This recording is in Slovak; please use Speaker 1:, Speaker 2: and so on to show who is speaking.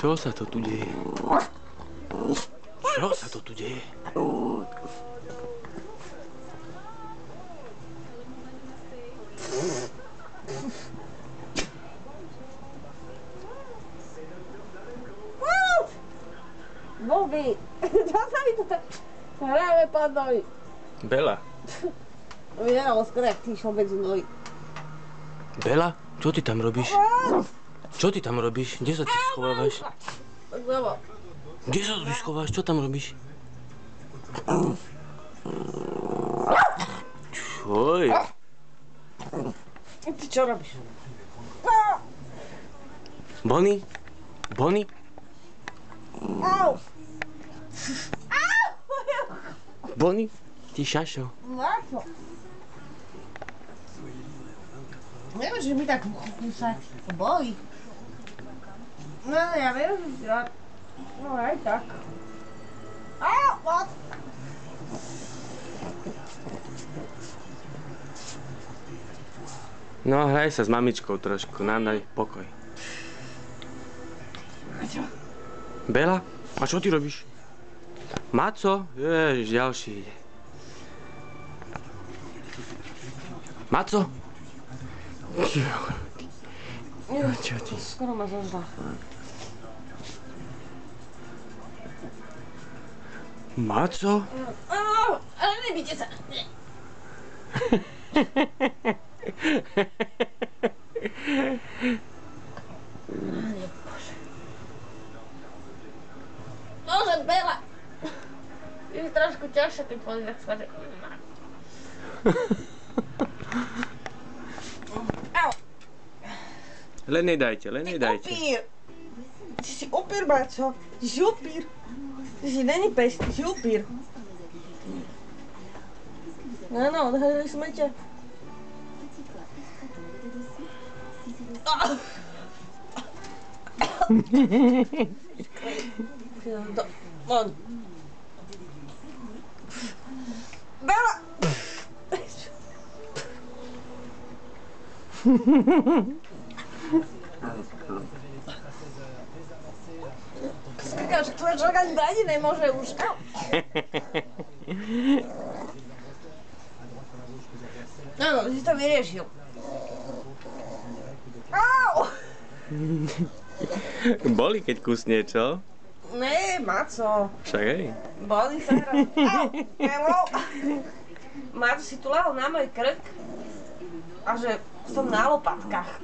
Speaker 1: Čo sa to tu deje? Čo sa to tu deje?
Speaker 2: Bobby, čo sa mi tu tak hráme pod nohy?
Speaker 1: Bela.
Speaker 2: Vyzeralo skoro, jak ty išiel medzi nohy.
Speaker 1: Bela? Čo ty tam robíš? Čo ty tam robíš? Kde sa ty schovávaš? Kde sa tu schováš? Čo tam robíš? Čoj.
Speaker 2: Ty čo robíš?
Speaker 1: Bonnie? Bonnie?
Speaker 2: Au!
Speaker 1: Bonnie? Ty šašo.
Speaker 2: Mášo. Nemôžeš mi tak uchu kúsať. To bolí. No ja viem, že ja... No aj tak. Au!
Speaker 1: No, hraj sa s mamičkou trošku, nám daj pokoj. Bela? A čo ty robíš? Maco? Ježiš, ďalší ide. Maco? Čo ty?
Speaker 2: Skoro ma zožla.
Speaker 1: Maco?
Speaker 2: Ale nebíte sa. Nože, Bela! Je trošku ťažšie, keď pôjde tak spať. Au!
Speaker 1: Len nedajte, len nedajte.
Speaker 2: Upír! Ty si upír, Maco. Ty si upír. Ty si není pes, ty si upír. Áno, odhľadali sme ťa. Von. Bela! Skákaš, tvoja človek ani ani nemôže už. Áno, ty si to vyriešil. Au!
Speaker 1: Boli, keď kusne, čo?
Speaker 2: Ne, Maco.
Speaker 1: Však hej.
Speaker 2: Boli sa hrať. Au! Hello! Maco si tu lahol na môj krk a že som na lopatkách.